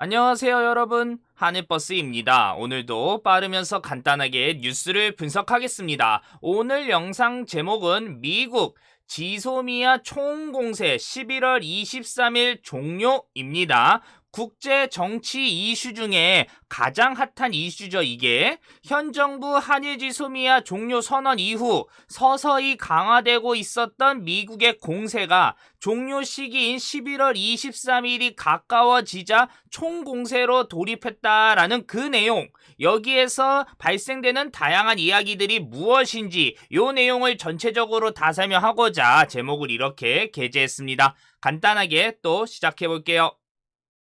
안녕하세요 여러분, 하늘버스입니다. 오늘도 빠르면서 간단하게 뉴스를 분석하겠습니다. 오늘 영상 제목은 미국 지소미아 총공세 11월 23일 종료입니다. 국제 정치 이슈 중에 가장 핫한 이슈죠. 이게 현 정부 한일 지소미아 종료 선언 이후 서서히 강화되고 있었던 미국의 공세가 종료 시기인 11월 23일이 가까워지자 총공세로 돌입했다라는 그 내용, 여기에서 발생되는 다양한 이야기들이 무엇인지 요 내용을 전체적으로 다 설명하고자 제목을 이렇게 게재했습니다. 간단하게 또 시작해볼게요.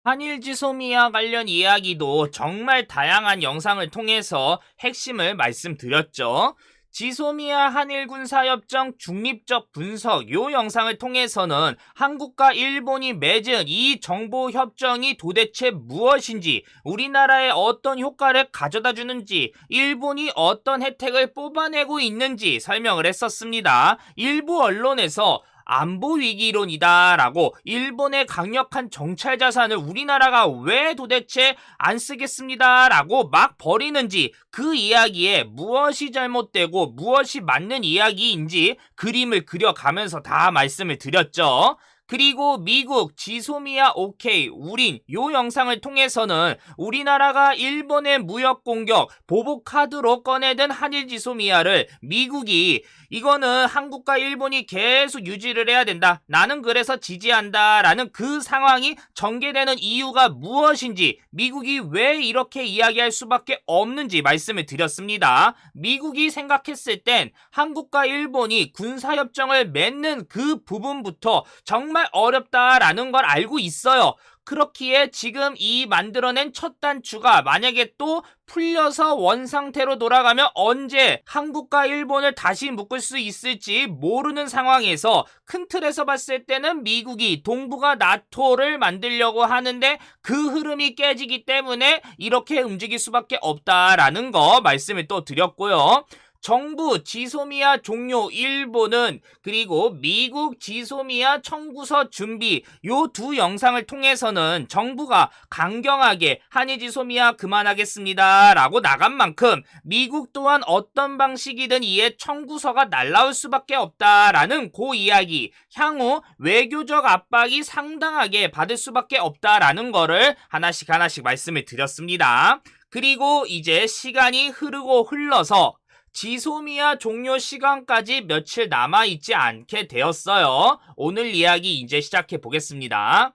한일 지소미아 관련 이야기도 정말 다양한 영상을 통해서 핵심을 말씀드렸죠. 지소미아 한일 군사협정 중립적 분석 요 영상을 통해서는 한국과 일본이 맺은 이 정보협정이 도대체 무엇인지, 우리나라에 어떤 효과를 가져다 주는지, 일본이 어떤 혜택을 뽑아내고 있는지 설명을 했었습니다. 일부 언론에서 안보 위기론이다 라고 일본의 강력한 정찰 자산을 우리나라가 왜 도대체 안 쓰겠습니다 라고 막 버리는지, 그 이야기에 무엇이 잘못되고 무엇이 맞는 이야기인지 그림을 그려가면서 다 말씀을 드렸죠. 그리고 미국 지소미아 오케이 우린 요 영상을 통해서는 우리나라가 일본의 무역 공격 보복 카드로 꺼내든 한일 지소미아를 미국이 이거는 한국과 일본이 계속 유지를 해야 된다, 나는 그래서 지지한다 라는 그 상황이 전개되는 이유가 무엇인지, 미국이 왜 이렇게 이야기할 수밖에 없는지 말씀을 드렸습니다. 미국이 생각했을 땐 한국과 일본이 군사협정을 맺는 그 부분부터 정말 어렵다라는 걸 알고 있어요. 그렇기에 지금 이 만들어낸 첫 단추가 만약에 또 풀려서 원상태로 돌아가면 언제 한국과 일본을 다시 묶을 수 있을지 모르는 상황에서 큰 틀에서 봤을 때는 미국이 동북아 나토를 만들려고 하는데 그 흐름이 깨지기 때문에 이렇게 움직일 수밖에 없다라는 거 말씀을 또 드렸고요. 정부 지소미아 종료 일본은, 그리고 미국 지소미아 청구서 준비 요 두 영상을 통해서는 정부가 강경하게 한일 지소미아 그만하겠습니다 라고 나간 만큼 미국 또한 어떤 방식이든 이에 청구서가 날라올 수밖에 없다라는 그 이야기, 향후 외교적 압박이 상당하게 받을 수밖에 없다라는 거를 하나씩 말씀을 드렸습니다. 그리고 이제 시간이 흐르고 흘러서 지소미아 종료 시간까지 며칠 남아있지 않게 되었어요. 오늘 이야기 이제 시작해 보겠습니다.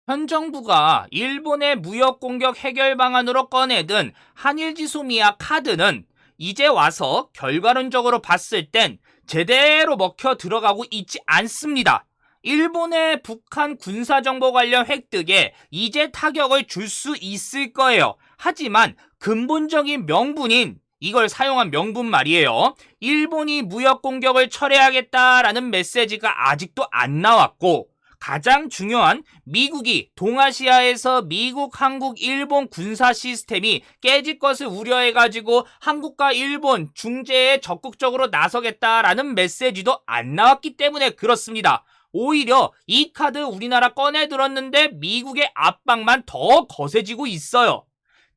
현 정부가 일본의 무역 공격 해결 방안으로 꺼내든 한일 지소미아 카드는 이제 와서 결과론적으로 봤을 땐 제대로 먹혀 들어가고 있지 않습니다. 일본의 북한 군사정보 관련 획득에 이제 타격을 줄 수 있을 거예요. 하지만 근본적인 명분인 이걸 사용한 명분 말이에요. 일본이 무역 공격을 철회하겠다라는 메시지가 아직도 안 나왔고, 가장 중요한 미국이 동아시아에서 미국, 한국, 일본 군사 시스템이 깨질 것을 우려해가지고 한국과 일본 중재에 적극적으로 나서겠다라는 메시지도 안 나왔기 때문에 그렇습니다. 오히려 이 카드 우리나라 꺼내들었는데 미국의 압박만 더 거세지고 있어요.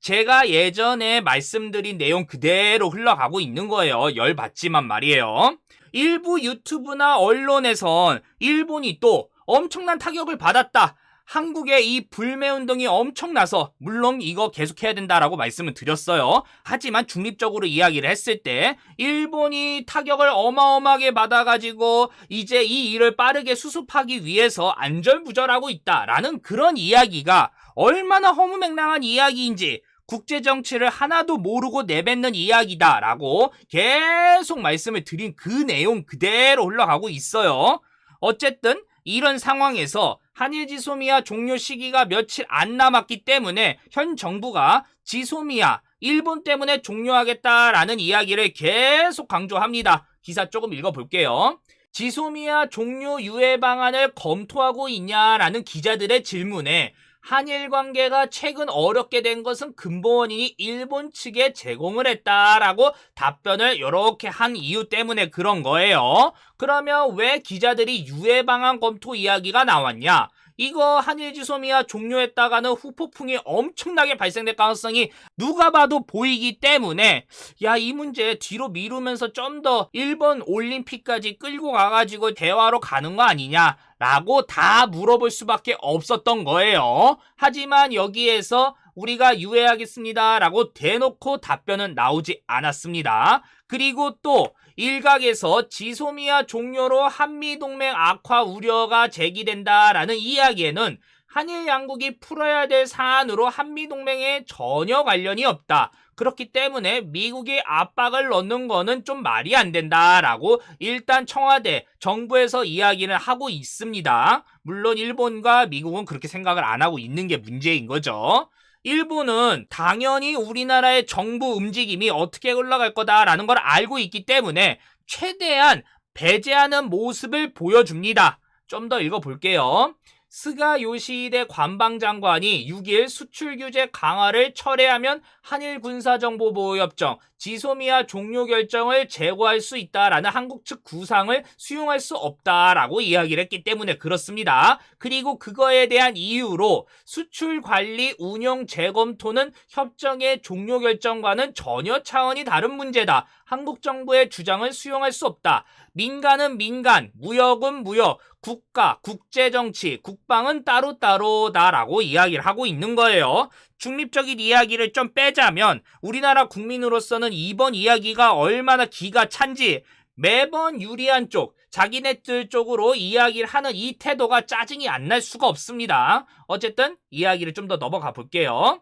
제가 예전에 말씀드린 내용 그대로 흘러가고 있는 거예요. 열받지만 말이에요. 일부 유튜브나 언론에선 일본이 또 엄청난 타격을 받았다, 한국의 이 불매운동이 엄청나서 물론 이거 계속해야 된다라고 말씀을 드렸어요. 하지만 중립적으로 이야기를 했을 때 일본이 타격을 어마어마하게 받아가지고 이제 이 일을 빠르게 수습하기 위해서 안절부절하고 있다라는 그런 이야기가 얼마나 허무맹랑한 이야기인지, 국제정치를 하나도 모르고 내뱉는 이야기다라고 계속 말씀을 드린 그 내용 그대로 흘러가고 있어요. 어쨌든 이런 상황에서 한일 지소미아 종료 시기가 며칠 안 남았기 때문에 현 정부가 지소미아 일본 때문에 종료하겠다라는 이야기를 계속 강조합니다. 기사 조금 읽어볼게요. 지소미아 종료 유예 방안을 검토하고 있냐라는 기자들의 질문에 한일 관계가 최근 어렵게 된 것은 근본 원인이 일본 측에 제공을 했다라고 답변을 이렇게 한 이유 때문에 그런 거예요. 그러면 왜 기자들이 유해 방안 검토 이야기가 나왔냐? 이거 한일지소미아 종료했다가는 후폭풍이 엄청나게 발생될 가능성이 누가 봐도 보이기 때문에 야, 이 문제 뒤로 미루면서 좀 더 일본 올림픽까지 끌고 가가지고 대화로 가는 거 아니냐 라고 다 물어볼 수밖에 없었던 거예요. 하지만 여기에서 우리가 유예하겠습니다 라고 대놓고 답변은 나오지 않았습니다. 그리고 또 일각에서 지소미아 종료로 한미동맹 악화 우려가 제기된다라는 이야기에는 한일 양국이 풀어야 될 사안으로 한미동맹에 전혀 관련이 없다. 그렇기 때문에 미국이 압박을 넣는 거는 좀 말이 안 된다라고 일단 청와대, 정부에서 이야기를 하고 있습니다. 물론 일본과 미국은 그렇게 생각을 안 하고 있는 게 문제인 거죠. 일본은 당연히 우리나라의 정부 움직임이 어떻게 흘러갈 거다라는 걸 알고 있기 때문에 최대한 배제하는 모습을 보여줍니다. 좀 더 읽어볼게요. 스가 요시히데 관방장관이 6일 수출 규제 강화를 철회하면 한일 군사정보보호협정 지소미아 종료 결정을 재고할 수 있다라는 한국 측 구상을 수용할 수 없다라고 이야기를 했기 때문에 그렇습니다. 그리고 그거에 대한 이유로 수출 관리 운영 재검토는 협정의 종료 결정과는 전혀 차원이 다른 문제다. 한국 정부의 주장을 수용할 수 없다. 민간은 민간, 무역은 무역, 국가, 국제정치, 국방은 따로따로다라고 이야기를 하고 있는 거예요. 중립적인 이야기를 좀 빼자면 우리나라 국민으로서는 이번 이야기가 얼마나 기가 찬지 매번 유리한 쪽, 자기네들 쪽으로 이야기를 하는 이 태도가 짜증이 안 날 수가 없습니다. 어쨌든 이야기를 좀 더 넘어가 볼게요.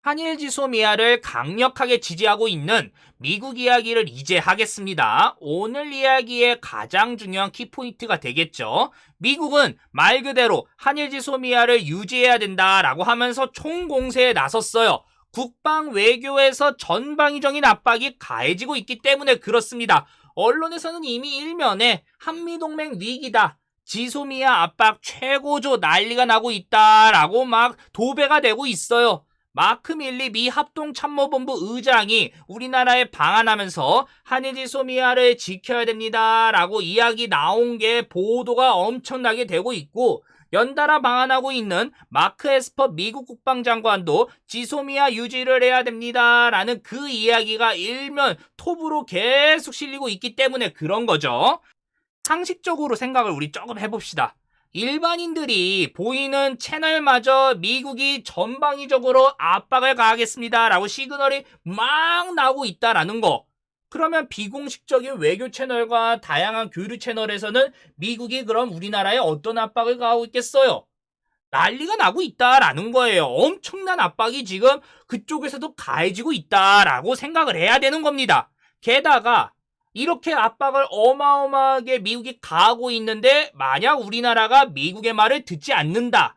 한일지소미아를 강력하게 지지하고 있는 미국 이야기를 이제 하겠습니다. 오늘 이야기의 가장 중요한 키포인트가 되겠죠. 미국은 말 그대로 한일지소미아를 유지해야 된다라고 하면서 총공세에 나섰어요. 국방 외교에서 전방위적인 압박이 가해지고 있기 때문에 그렇습니다. 언론에서는 이미 일면에 한미동맹 위기다. 지소미아 압박 최고조 난리가 나고 있다라고 막 도배가 되고 있어요. 마크 밀리 미 합동참모본부 의장이 우리나라에 방한하면서 한일지소미아를 지켜야 됩니다 라고 이야기 나온 게 보도가 엄청나게 되고 있고 연달아 방한하고 있는 마크 에스퍼 미국 국방장관도 지소미아 유지를 해야 됩니다 라는 그 이야기가 일면 톱으로 계속 실리고 있기 때문에 그런 거죠. 상식적으로 생각을 우리 조금 해봅시다. 일반인들이 보이는 채널마저 미국이 전방위적으로 압박을 가하겠습니다 라고 시그널이 막 나오고 있다라는 거. 그러면 비공식적인 외교 채널과 다양한 교류 채널에서는 미국이 그럼 우리나라에 어떤 압박을 가하고 있겠어요? 난리가 나고 있다라는 거예요. 엄청난 압박이 지금 그쪽에서도 가해지고 있다라고 생각을 해야 되는 겁니다. 게다가 이렇게 압박을 어마어마하게 미국이 가하고 있는데 만약 우리나라가 미국의 말을 듣지 않는다.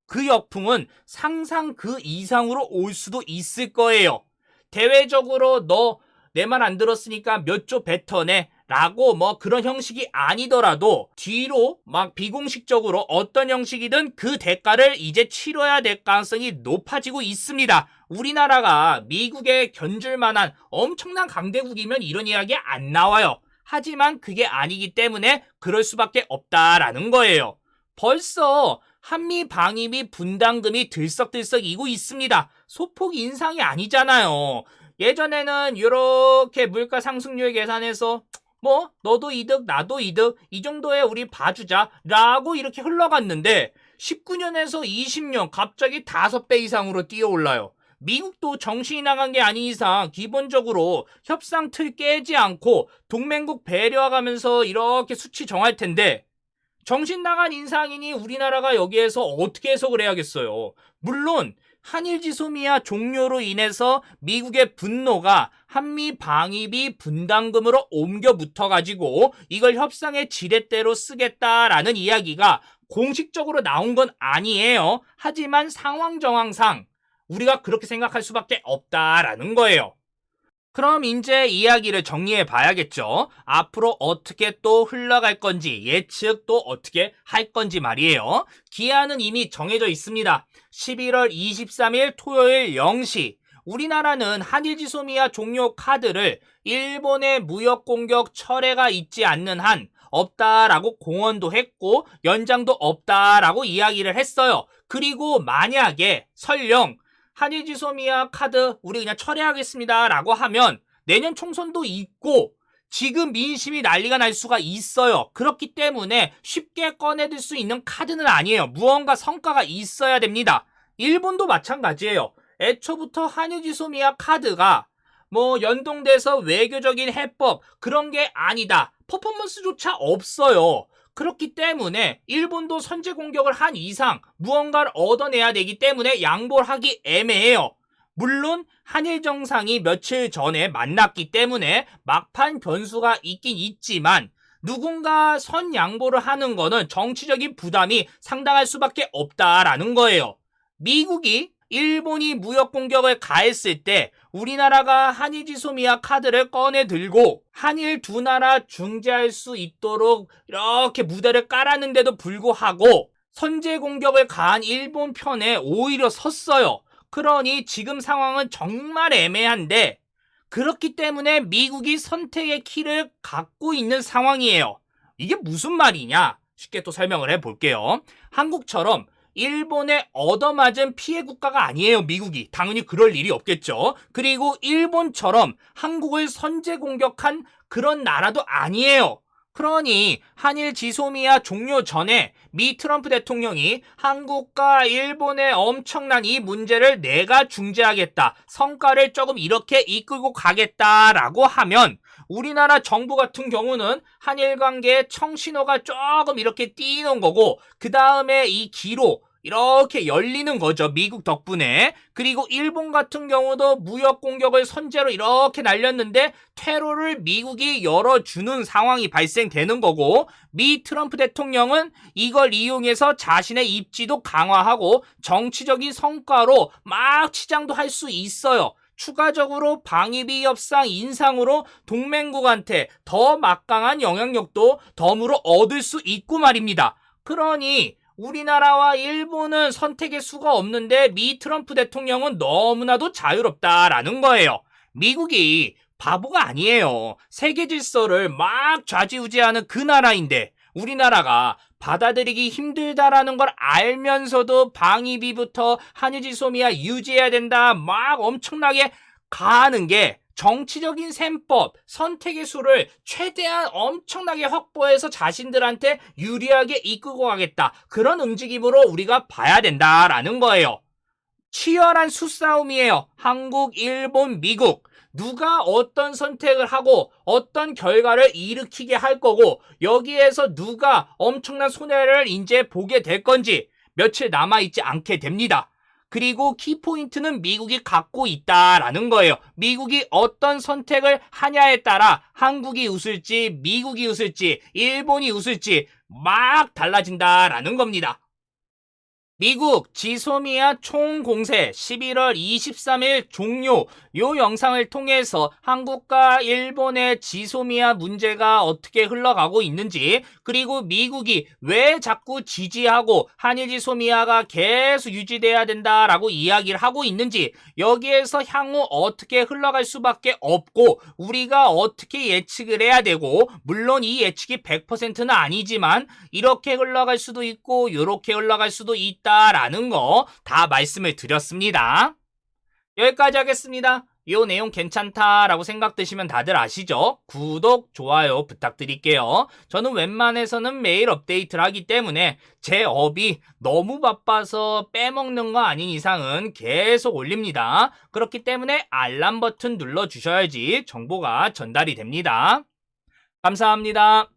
그 역풍은 상상 그 이상으로 올 수도 있을 거예요. 대외적으로 너 내 말 안 들었으니까 몇 조 뱉어내 라고 뭐 그런 형식이 아니더라도 뒤로 막 비공식적으로 어떤 형식이든 그 대가를 이제 치러야 될 가능성이 높아지고 있습니다. 우리나라가 미국에 견줄 만한 엄청난 강대국이면 이런 이야기 안 나와요. 하지만 그게 아니기 때문에 그럴 수밖에 없다라는 거예요. 벌써 한미 방위비 분담금이 들썩들썩이고 있습니다. 소폭 인상이 아니잖아요. 예전에는 이렇게 물가 상승률 계산해서 뭐 너도 이득 나도 이득 이 정도에 우리 봐주자 라고 이렇게 흘러갔는데 19년에서 20년 갑자기 5배 이상으로 뛰어올라요. 미국도 정신이 나간 게 아닌 이상 기본적으로 협상 틀 깨지 않고 동맹국 배려하면서 이렇게 수치 정할 텐데 정신 나간 인상이니 우리나라가 여기에서 어떻게 해석을 해야겠어요. 물론 한일지소미아 종료로 인해서 미국의 분노가 한미 방위비 분담금으로 옮겨 붙어가지고 이걸 협상의 지렛대로 쓰겠다라는 이야기가 공식적으로 나온 건 아니에요. 하지만 상황 정황상 우리가 그렇게 생각할 수밖에 없다라는 거예요. 그럼 이제 이야기를 정리해 봐야겠죠. 앞으로 어떻게 또 흘러갈 건지 예측 또 어떻게 할 건지 말이에요. 기한은 이미 정해져 있습니다. 11월 23일 토요일 0시 우리나라는 한일지소미아 종료 카드를 일본의 무역 공격 철회가 있지 않는 한 없다라고 공언도 했고 연장도 없다라고 이야기를 했어요. 그리고 만약에 설령 한일지소미아 카드 우리 그냥 철회하겠습니다 라고 하면 내년 총선도 있고 지금 민심이 난리가 날 수가 있어요. 그렇기 때문에 쉽게 꺼내들 수 있는 카드는 아니에요. 무언가 성과가 있어야 됩니다. 일본도 마찬가지예요. 애초부터 한일지소미아 카드가 뭐 연동돼서 외교적인 해법 그런 게 아니다. 퍼포먼스조차 없어요. 그렇기 때문에 일본도 선제 공격을 한 이상 무언가를 얻어내야 되기 때문에 양보를 하기 애매해요. 물론 한일 정상이 며칠 전에 만났기 때문에 막판 변수가 있긴 있지만 누군가 선 양보를 하는 거는 정치적인 부담이 상당할 수밖에 없다라는 거예요. 미국이 일본이 무역 공격을 가했을 때 우리나라가 한일지소미아 카드를 꺼내 들고 한일 두 나라 중재할 수 있도록 이렇게 무대를 깔았는데도 불구하고 선제 공격을 가한 일본 편에 오히려 섰어요. 그러니 지금 상황은 정말 애매한데 그렇기 때문에 미국이 선택의 키를 갖고 있는 상황이에요. 이게 무슨 말이냐? 쉽게 또 설명을 해볼게요. 한국처럼 일본에 얻어맞은 피해 국가가 아니에요, 미국이. 당연히 그럴 일이 없겠죠. 그리고 일본처럼 한국을 선제 공격한 그런 나라도 아니에요. 그러니 한일 지소미아 종료 전에 미 트럼프 대통령이 한국과 일본의 엄청난 이 문제를 내가 중재하겠다. 성과를 조금 이렇게 이끌고 가겠다라고 하면 우리나라 정부 같은 경우는 한일 관계에 청신호가 조금 이렇게 띄는 거고 그 다음에 이 기로 이렇게 열리는 거죠. 미국 덕분에. 그리고 일본 같은 경우도 무역 공격을 선제로 이렇게 날렸는데 퇴로를 미국이 열어주는 상황이 발생되는 거고 미 트럼프 대통령은 이걸 이용해서 자신의 입지도 강화하고 정치적인 성과로 막 치장도 할 수 있어요. 추가적으로 방위비 협상 인상으로 동맹국한테 더 막강한 영향력도 덤으로 얻을 수 있고 말입니다. 그러니 우리나라와 일본은 선택의 수가 없는데 미 트럼프 대통령은 너무나도 자유롭다라는 거예요. 미국이 바보가 아니에요. 세계 질서를 막 좌지우지하는 그 나라인데 우리나라가 받아들이기 힘들다라는 걸 알면서도 방위비부터 한일지소미아 유지해야 된다 막 엄청나게 가하는 게 정치적인 셈법, 선택의 수를 최대한 엄청나게 확보해서 자신들한테 유리하게 이끌고 가겠다. 그런 움직임으로 우리가 봐야 된다라는 거예요. 치열한 수싸움이에요. 한국, 일본, 미국. 누가 어떤 선택을 하고 어떤 결과를 일으키게 할 거고 여기에서 누가 엄청난 손해를 이제 보게 될 건지 며칠 남아있지 않게 됩니다. 그리고 키포인트는 미국이 갖고 있다라는 거예요. 미국이 어떤 선택을 하냐에 따라 한국이 웃을지 미국이 웃을지 일본이 웃을지 막 달라진다라는 겁니다. 미국 지소미아 총공세 11월 23일 종료. 요 영상을 통해서 한국과 일본의 지소미아 문제가 어떻게 흘러가고 있는지 그리고 미국이 왜 자꾸 지지하고 한일 지소미아가 계속 유지돼야 된다라고 이야기를 하고 있는지 여기에서 향후 어떻게 흘러갈 수밖에 없고 우리가 어떻게 예측을 해야 되고 물론 이 예측이 100%는 아니지만 이렇게 흘러갈 수도 있고 이렇게 흘러갈 수도 있다라는 거 다 말씀을 드렸습니다. 여기까지 하겠습니다. 이 내용 괜찮다라고 생각되시면 다들 아시죠? 구독, 좋아요 부탁드릴게요. 저는 웬만해서는 매일 업데이트를 하기 때문에 제 업이 너무 바빠서 빼먹는 거 아닌 이상은 계속 올립니다. 그렇기 때문에 알람 버튼 눌러주셔야지 정보가 전달이 됩니다. 감사합니다.